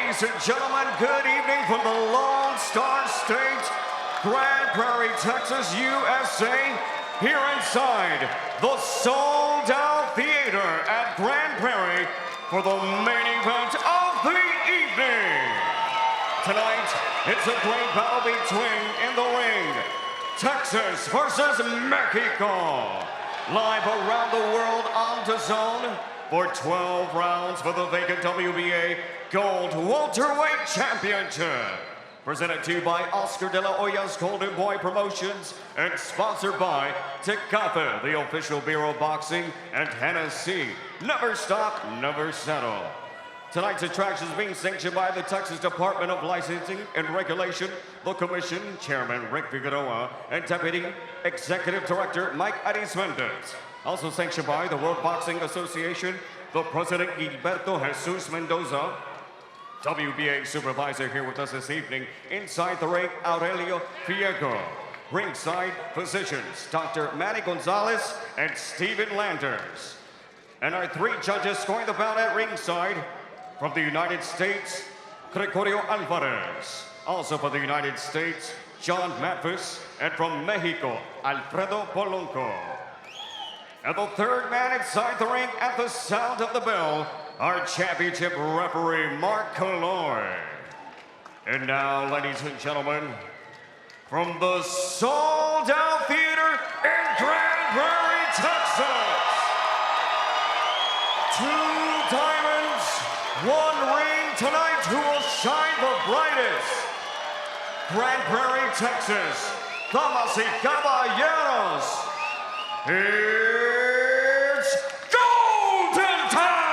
Ladies and gentlemen, good evening from the Lone Star State, Grand Prairie, Texas, USA, here inside the sold-out theater at Grand Prairie for the main event of the evening. Tonight, it's a great battle between, in the ring, Texas versus Mexico. Live around the world on DAZN for 12 rounds for the vacant WBA Gold Welterweight Championship. Presented to you by Oscar de la Hoya's Golden Boy Promotions and sponsored by Tecate, the official beer of boxing, and Hennessy. Never stop, never settle. Tonight's attraction is being sanctioned by the Texas Department of Licensing and Regulation, the Commission, Chairman Rick Figueroa, and Deputy Executive Director Mike Mendez. Also sanctioned by the World Boxing Association, the President Gilberto Jesus Mendoza, WBA Supervisor here with us this evening, inside the ring, Aurelio Fiego. Ringside physicians, Dr. Manny Gonzalez and Stephen Landers. And our three judges scoring the bout at ringside, from the United States, Gregorio Alvarez. Also for the United States, John Mathis. And from Mexico, Alfredo Polanco. And the third man inside the ring at the sound of the bell, our championship referee, Mark Calloy. And now, ladies and gentlemen, from the sold-out theater in Grand Prairie, Texas, 2 diamonds, 1 ring tonight, who will shine the brightest? Grand Prairie, Texas, damas y caballeros, it's golden time!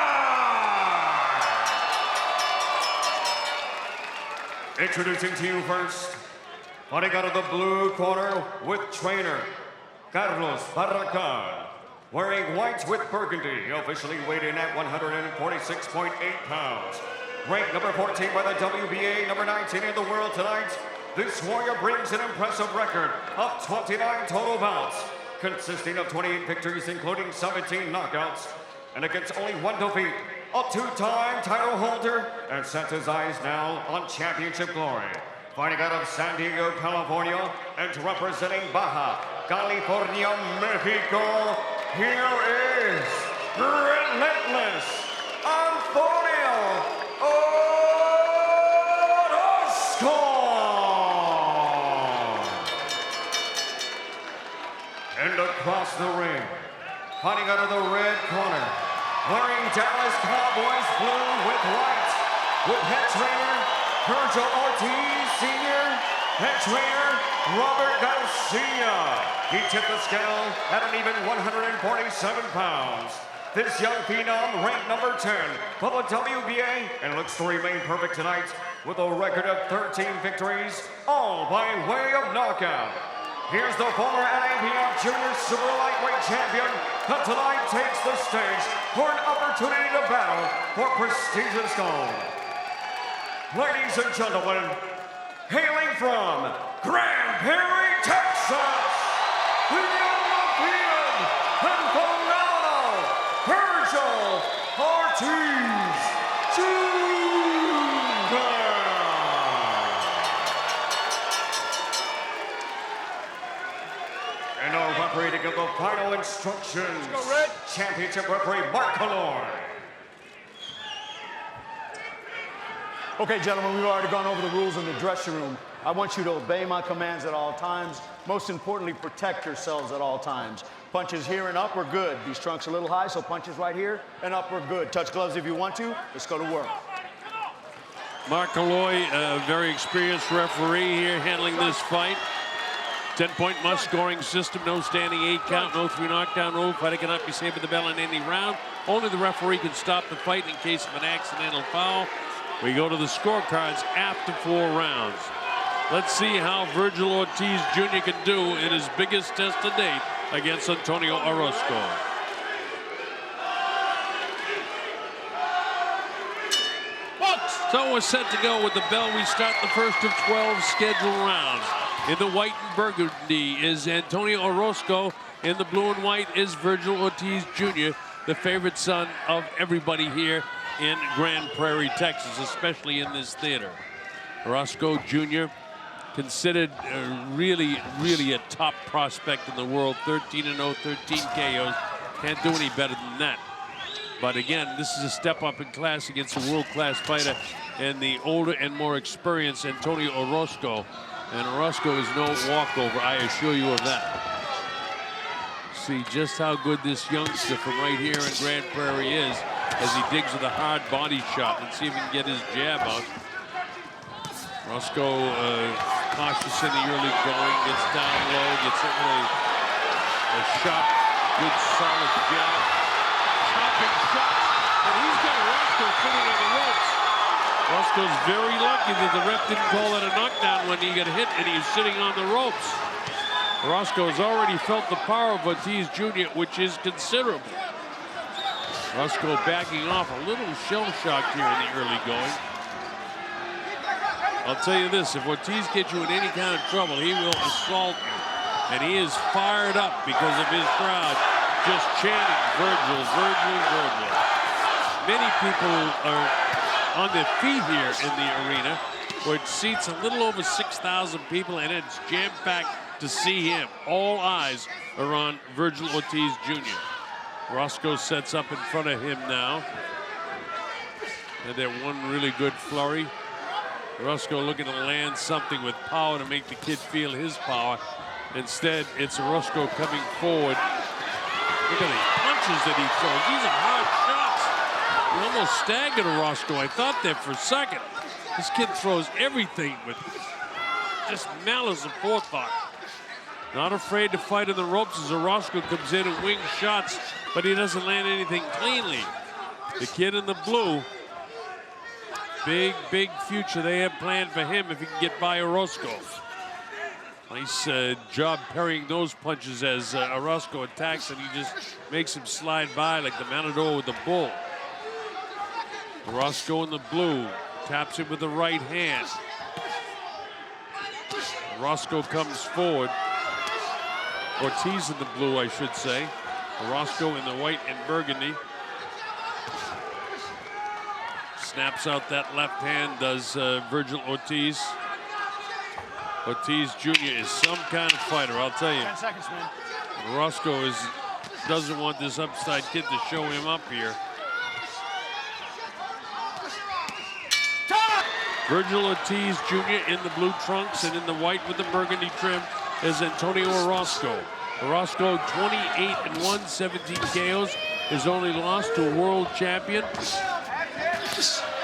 Introducing to you first, fighting out of the blue corner with trainer Carlos Barracan. Wearing white with burgundy, officially weighed in at 146.8 pounds. Ranked number 14 by the WBA, number 19 in the world tonight, this warrior brings an impressive record of 29 total bouts, consisting of 28 victories, including 17 knockouts, and against only 1 defeat, a 2-time title holder, and sets his eyes now on championship glory. Fighting out of San Diego, California, and representing Baja California, Mexico, here is relentless Antonio Orozco. And across the ring, fighting out of the red corner, wearing Dallas Cowboys blue with white, with head trainer Vergil Ortiz Sr., head trainer Robert Garcia. He tipped the scale at an even 147 pounds. This young phenom ranked number 10 for the WBA and looks to remain perfect tonight with a record of 13 victories, all by way of knockout. Here's the former NABF Junior Super Lightweight Champion that tonight takes the stage for an opportunity to battle for prestigious gold. Ladies and gentlemen, hailing from Grand Prairie, Texas, the undefeated and phenomenal Vergil Ortiz Jr. And our referee to give the final instructions, championship referee Mark Calloy. Okay, gentlemen, we've already gone over the rules in the dressing room. I want you to obey my commands at all times. Most importantly, protect yourselves at all times. Punches here and up are good. These trunks are a little high, so punches right here and up are good. Touch gloves if you want to. Let's go to work. Mark Calloy, a very experienced referee here handling this fight. 10-point must-scoring system, no standing 8 count, no 3 knockdown rule. Fighter cannot be saved with the bell in any round. Only the referee can stop the fight in case of an accidental foul. We go to the scorecards after 4 rounds. Let's see how Vergil Ortiz Jr. can do in his biggest test to date against Antonio Orozco. So we're set to go with the bell. We start the first of 12 scheduled rounds. In the white and burgundy is Antonio Orozco. In the blue and white is Vergil Ortiz Jr., the favorite son of everybody here in Grand Prairie, Texas, especially in this theater. Orozco Jr., considered really a top prospect in the world. 13-0, 13 KOs. Can't do any better than that. But again, this is a step up in class against a world-class fighter and the older and more experienced Antonio Orozco. And Orozco is no walkover, I assure you of that. See just how good this youngster from right here in Grand Prairie is as he digs with a hard body shot. Let's see if he can get his jab out. Orozco cautious in the early going, gets down low, gets it with a shot, good solid jab, chopping shots, and he's got Orozco sitting on the ropes. Orozco's very lucky that the ref didn't call it a knockdown when he got hit and he's sitting on the ropes. Orozco has already felt the power of Ortiz Jr., which is considerable. Orozco backing off, a little shell-shocked here in the early going. I'll tell you this, if Ortiz gets you in any kind of trouble, he will assault you. And he is fired up because of his crowd just chanting, Vergil, Vergil, Vergil. Many people are on their feet here in the arena, where it seats a little over 6,000 people, and it's jam-packed to see him. All eyes are on Vergil Ortiz Jr. Orozco sets up in front of him now. And that one really good flurry. Orozco looking to land something with power to make the kid feel his power. Instead, it's Orozco coming forward. Look at the punches that he throws. These are hard shots. He almost staggered Orozco. I thought that for a second. This kid throws everything with just malice and forethought. Not afraid to fight in the ropes as Orozco comes in and wings shots, but he doesn't land anything cleanly. The kid in the blue, big future they have planned for him if he can get by Orozco. Nice job parrying those punches as Orozco attacks, and he just makes him slide by like the matador with the bull. Orozco in the blue taps him with the right hand. Orozco comes forward. Ortiz in the blue, I should say. Orozco in the white and burgundy. Snaps out that left hand, does Vergil Ortiz. Ortiz Jr. is some kind of fighter, I'll tell you. 10 seconds, man. Orozco doesn't want this upside kid to show him up here. Vergil Ortiz Jr. in the blue trunks and in the white with the burgundy trim is Antonio Orozco. Orozco 28-1, 17 KOs. His only loss to a world champion.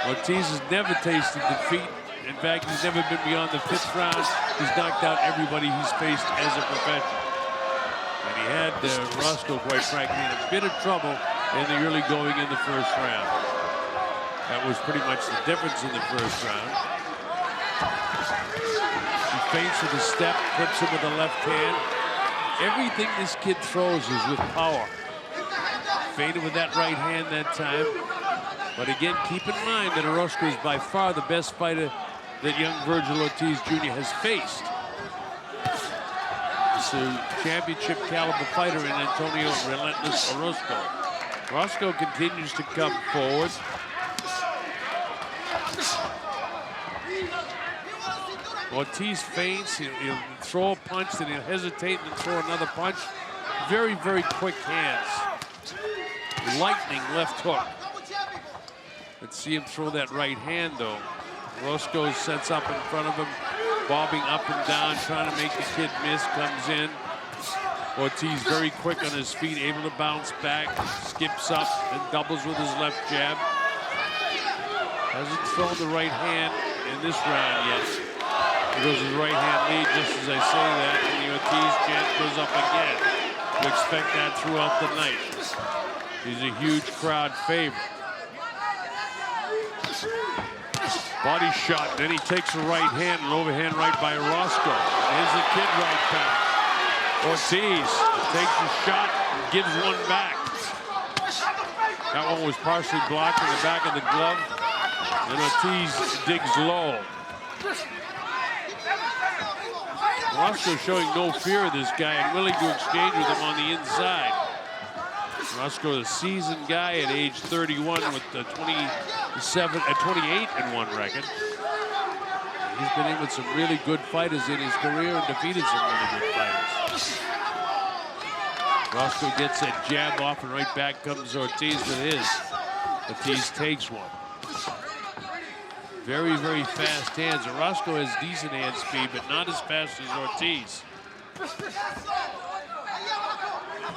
Ortiz has never tasted defeat. In fact, he's never been beyond the 5th round. He's knocked out everybody he's faced as a professional. And he had Orozco, quite frankly, in a bit of trouble in the early going in the first round. That was pretty much the difference in the first round. He feints with a step, clips him with the left hand. Everything this kid throws is with power. Feinted with that right hand that time. But again, keep in mind that Orozco is by far the best fighter that young Vergil Ortiz Jr. has faced. It's a championship caliber fighter in Antonio Relentless Orozco. Orozco continues to come forward. Ortiz feints, he'll throw a punch, then he'll hesitate and throw another punch. Very quick hands. Lightning left hook. Let's see him throw that right hand, though. Orozco sets up in front of him, bobbing up and down, trying to make the kid miss, comes in. Ortiz very quick on his feet, able to bounce back, skips up, and doubles with his left jab. Hasn't thrown the right hand in this round yet. He goes his right hand lead just as I say that, and the Ortiz chant goes up again. You expect that throughout the night. He's a huge crowd favorite. Body shot, then he takes a right hand, an overhand right by Orozco. Here's the kid right back. Ortiz takes a shot and gives one back. That one was partially blocked in the back of the glove. And Ortiz digs low. Orozco showing no fear of this guy and willing to exchange with him on the inside. Orozco, a seasoned guy at age 31 with the 28-1 record. He's been in with some really good fighters in his career and defeated some really good fighters. Orozco gets that jab off, and right back comes Ortiz with his. Ortiz takes one. Very, very fast hands. Orozco has decent hand speed, but not as fast as Ortiz.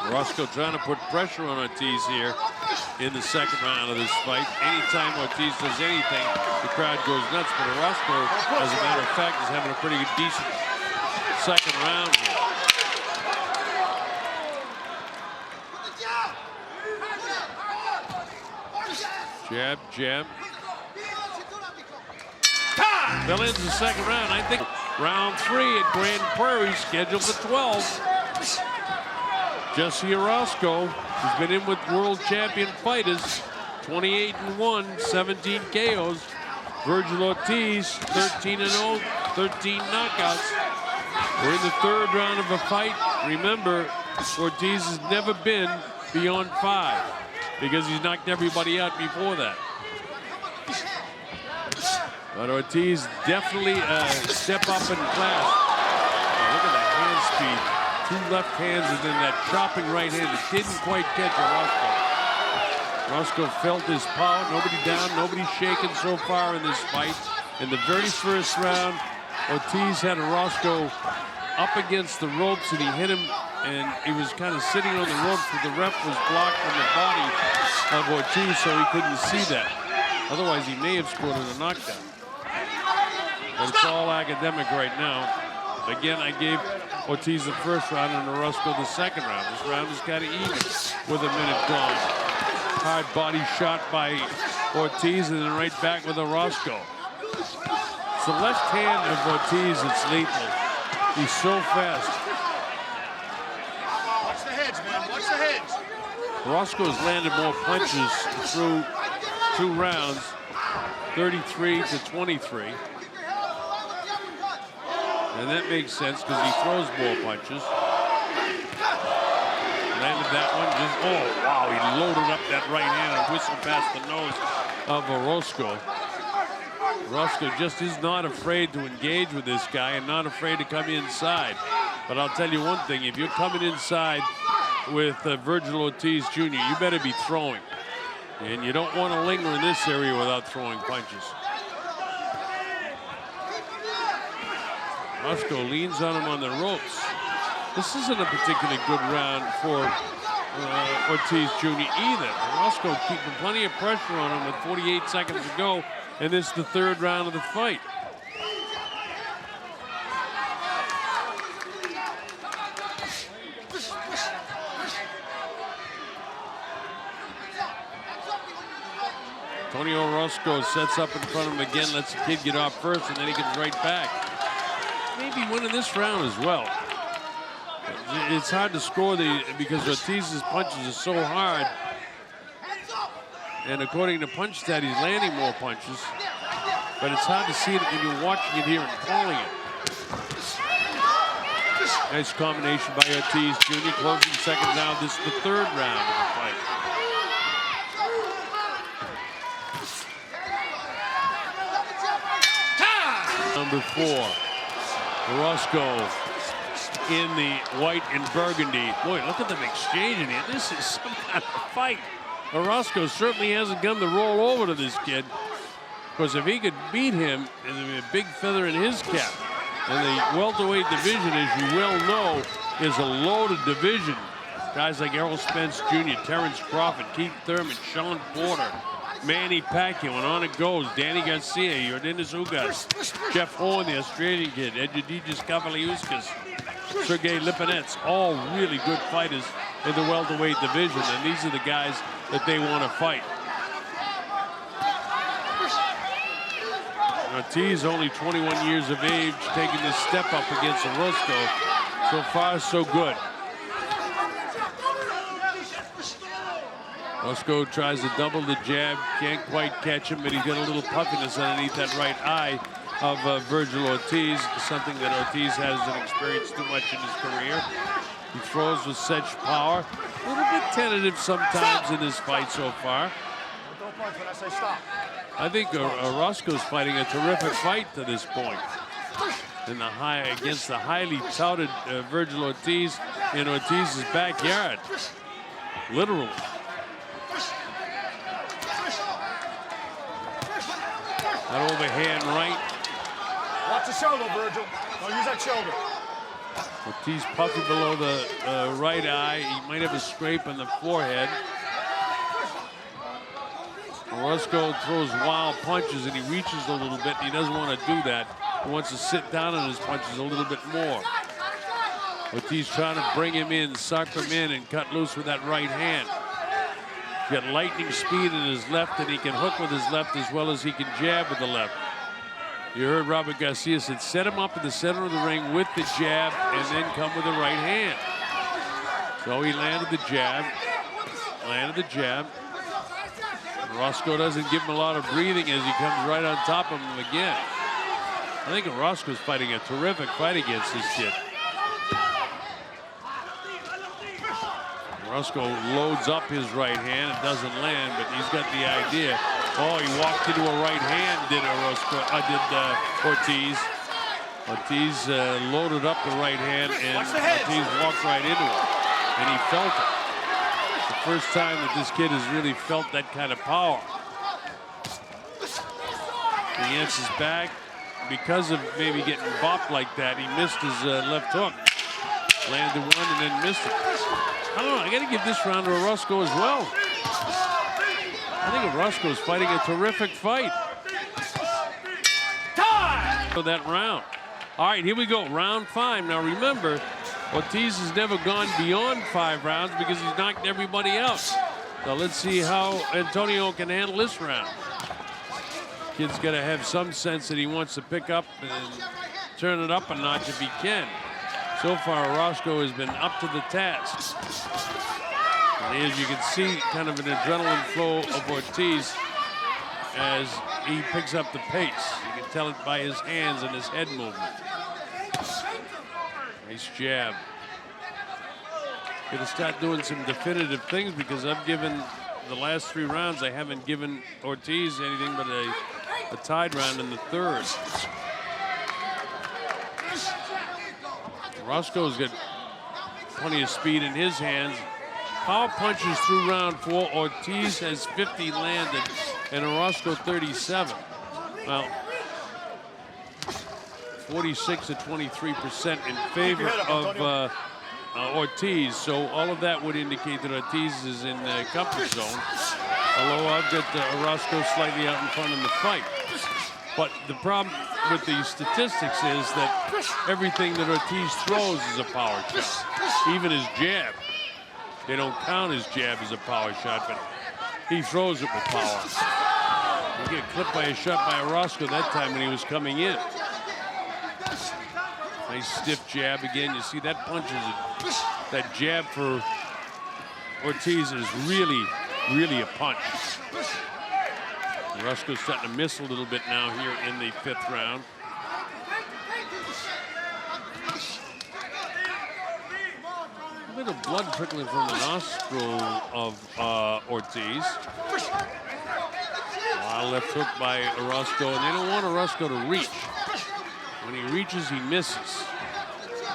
Orozco trying to put pressure on Ortiz here in the second round of this fight. Anytime Ortiz does anything, the crowd goes nuts. But Orozco, as a matter of fact, is having a pretty good, decent second round here. Jab, jab. That ends the second round. I think round 3 at Grand Prairie, scheduled for 12. Jesse Orozco, who's been in with world champion fighters, 28-1, 17 KOs. Vergil Ortiz, 13-0, 13 knockouts. We're in the third round of a fight. Remember, Ortiz has never been beyond 5 because he's knocked everybody out before that. But Ortiz definitely a step up in class. Oh, look at that hand speed. 2 left hands and then that chopping right hand that didn't quite catch Orozco. Orozco felt his power. Nobody down, nobody shaken so far in this fight. In the very first round, Ortiz had Orozco up against the ropes and he hit him, and he was kind of sitting on the ropes, but the ref was blocked from the body of Ortiz, so he couldn't see that. Otherwise, he may have scored a knockdown. But it's all academic right now. Again, I gave Ortiz the first round and Orozco the second round. This round is kind of even with a minute gone. Hard body shot by Ortiz and then right back with Orozco. It's the left hand of Ortiz that's lethal. He's so fast. Watch the heads, man. Watch the heads. Orozco's landed more punches through 2 rounds, 33-23. And that makes sense because he throws more punches. Landed that one. Just, oh, wow, he loaded up that right hand and whistled past the nose of Orozco. Orozco just is not afraid to engage with this guy and not afraid to come inside. But I'll tell you one thing, if you're coming inside with Vergil Ortiz Jr., you better be throwing. And you don't want to linger in this area without throwing punches. Orozco leans on him on the ropes. This isn't a particularly good round for Ortiz Jr. either. Orozco keeping plenty of pressure on him with 48 seconds to go, and this is the third round of the fight. Tony Orozco sets up in front of him again, lets the kid get off first, and then he comes right back. Maybe winning this round as well. It's hard to score because Ortiz's punches are so hard. And according to PunchStat, he's landing more punches. But it's hard to see it when you're watching it here and calling it. Nice combination by Ortiz Jr. Closing seconds now. This is the third round of the fight. Number 4. Orozco in the white and burgundy. Boy, look at them exchanging here. This is some kind of fight. Orozco certainly hasn't come to roll over to this kid, because if he could beat him, it would be a big feather in his cap. And the welterweight division, as you well know, is a loaded division. Guys like Errol Spence Jr., Terrence Crawford, Keith Thurman, Sean Porter, Manny Pacquiao, and on it goes. Danny Garcia, Yordenis Ugas, Jeff Horn, the Australian kid, Edjadijas Kavaliauskas, Sergey Lipinets, all really good fighters in the welterweight division, and these are the guys that they want to fight. Ortiz, only 21 years of age, taking this step up against Orozco. So far, so good. Orozco tries to double the jab, can't quite catch him, but he's got a little puffiness underneath that right eye of Vergil Ortiz, something that Ortiz hasn't experienced too much in his career. He throws with such power. A little bit tentative sometimes in this fight so far. Don't punch when I say stop. I think Orozco's fighting a terrific fight to this point. Against the highly touted Vergil Ortiz in Ortiz's backyard. Literally. That overhand right. Watch the shoulder, Vergil. Don't use that shoulder. Ortiz puffy below the right eye. He might have a scrape on the forehead. Orozco throws wild punches and he reaches a little bit. And he doesn't want to do that. He wants to sit down on his punches a little bit more. Ortiz trying to bring him in, suck him in, and cut loose with that right hand. He's got lightning speed in his left, and he can hook with his left as well as he can jab with the left. You heard Robert Garcia said, set him up in the center of the ring with the jab and then come with the right hand. So he landed the jab, Orozco doesn't give him a lot of breathing as he comes right on top of him again. I think Orozco's fighting a terrific fight against this kid. Orozco loads up his right hand. It doesn't land, but he's got the idea. Oh, he walked into a right hand, did Ortiz. Ortiz loaded up the right hand, and Ortiz walked right into it. And he felt it. The first time that this kid has really felt that kind of power. He answers back. Because of maybe getting bopped like that, he missed his left hook. Landed one and then missed it. I don't know, I gotta give this round to Orozco as well. I think Orozco's fighting a terrific fight. For that round. All right, here we go, round 5. Now remember, Ortiz has never gone beyond 5 rounds because he's knocked everybody out. So let's see how Antonio can handle this round. Kid's got to have some sense that he wants to pick up and turn it up a notch if he can. So far, Orozco has been up to the task. And as you can see, kind of an adrenaline flow of Ortiz as he picks up the pace. You can tell it by his hands and his head movement. Nice jab. Gonna start doing some definitive things because I've given the last 3 rounds, I haven't given Ortiz anything but a tied round in the 3rd. Orozco's got plenty of speed in his hands. Power punches through round 4. Ortiz has 50 landed and Orozco 37. Well, 46 to 23% in favor of Ortiz. So all of that would indicate that Ortiz is in the comfort zone. Although I've got Orozco slightly out in front in the fight. But the problem with these statistics is that everything that Ortiz throws is a power shot. Even his jab. They don't count his jab as a power shot, but he throws it with power. He get clipped by a shot by Orozco that time when he was coming in. Nice stiff jab again. You see that punch is that jab for Ortiz is really a punch. Orozco's starting to miss a little bit now here in the 5th round. A bit of blood trickling from the nostril of Ortiz. Wild left hook by Orozco, and they don't want Orozco to reach. When he reaches, he misses.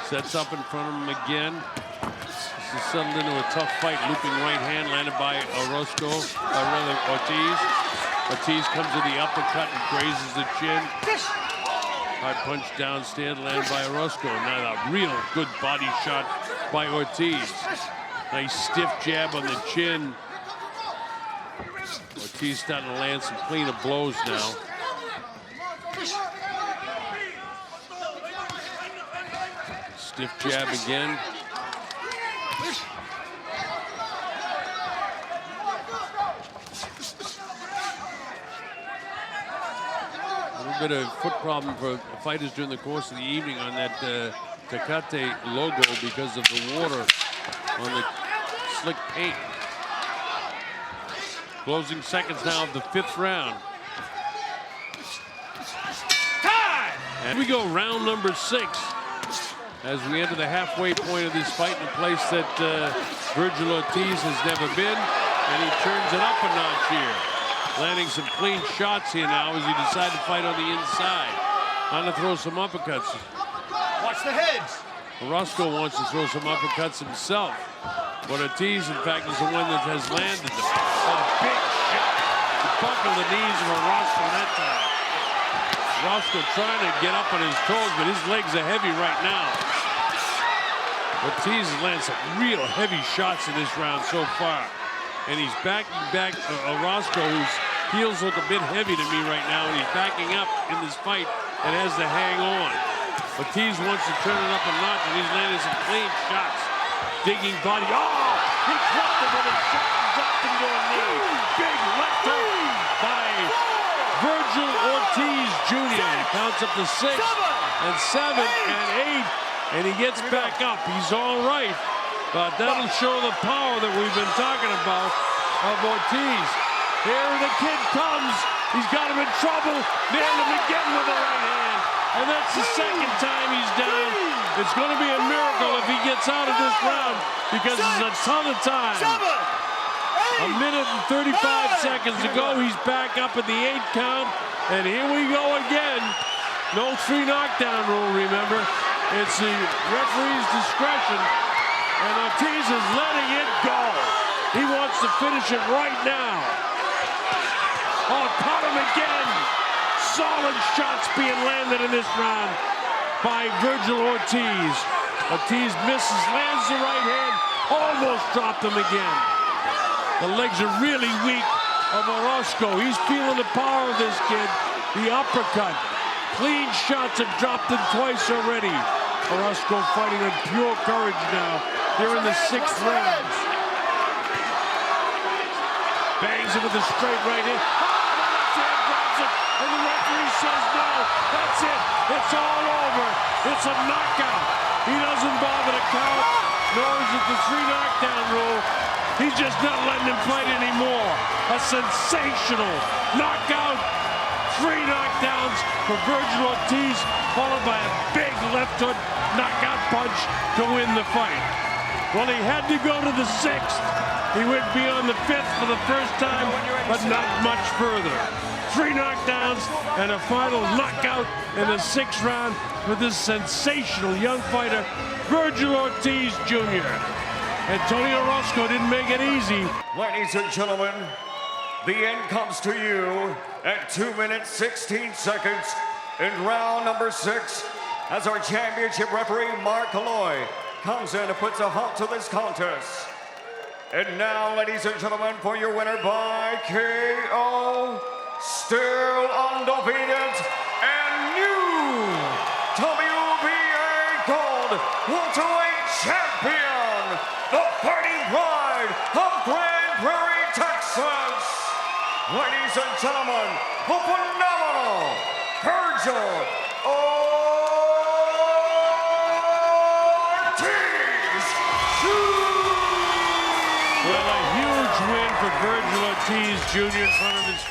Sets up in front of him again. This is settled into a tough fight. Looping right hand landed by Orozco, Ortiz. Ortiz comes to the uppercut and grazes the chin. Hard punch downstairs landed by Orozco. Now a real good body shot by Ortiz. Nice stiff jab on the chin. Ortiz starting to land some cleaner blows now. Stiff jab again. A little bit of foot problem for fighters during the course of the evening on that Tecate logo because of the water on the slick paint. Closing seconds now of the 5th round. And we go round number 6 as we enter the halfway point of this fight in a place that Vergil Ortiz has never been, and he turns it up a notch here. Landing some clean shots here now as he decided to fight on the inside. On to throw some uppercuts. Watch the heads. Orozco wants to throw some uppercuts himself. But Ortiz, in fact, is the one that has landed them. A big shot to buckle the knees of Orozco that time. Orozco trying to get up on his toes, but his legs are heavy right now. Ortiz has landed some real heavy shots in this round so far. And he's backing back Orozco, whose heels look a bit heavy to me right now, and he's backing up in this fight and has to hang on. Ortiz wants to turn it up a notch, and he's landing some clean shots. Digging body. Oh! He dropped him with a shot and dropped him to a knee. Big left hook by Vergil Ortiz Jr. He counts up to 6 and 7 and 8, and he gets back up. He's all right, but that'll show the power that we've been talking about of Ortiz. Here the kid comes. He's got him in trouble. Nailed him again with the right hand. And that's the second time he's down. It's going to be a miracle if he gets out of this round because there's a ton of time. A minute and 35 seconds ago, he's back up at the 8 count. And here we go again. No 3 knockdown rule, remember. It's the referee's discretion. And Ortiz is letting it go. He wants to finish it right now. Oh, caught him again. Solid shots being landed in this round by Vergil Ortiz. Ortiz misses, lands the right hand, almost dropped him again. The legs are really weak of Orozco. He's feeling the power of this kid. The uppercut. Clean shots have dropped him twice already. Orozco fighting with pure courage now. Here in the 6th round. Bangs him with a straight right hand. And the referee says no. That's it. It's all over. It's a knockout. He doesn't bother to count, nor is it the 3 knockdown rule. He's just not letting him fight anymore. A sensational knockout. 3 knockdowns for Vergil Ortiz, followed by a big left hook knockout punch to win the fight. Well, he had to go to the 6th. He went beyond the 5th for the first time, but not much further. 3 knockdowns and a final knockout in the 6th round for this sensational young fighter, Vergil Ortiz Jr. And Tony Orozco didn't make it easy. Ladies and gentlemen, the end comes to you at 2 minutes, 16 seconds in round number 6 as our championship referee, Mark Alloy, comes in and puts a halt to this contest. And now, ladies and gentlemen, for your winner by KO, still undefeated and new WBA Gold welterweight champion, the fighting pride of Grand Prairie, Texas. Ladies and gentlemen, the phenomenal Vergil Ortiz. Well, a huge win for Vergil Ortiz Jr. in front of his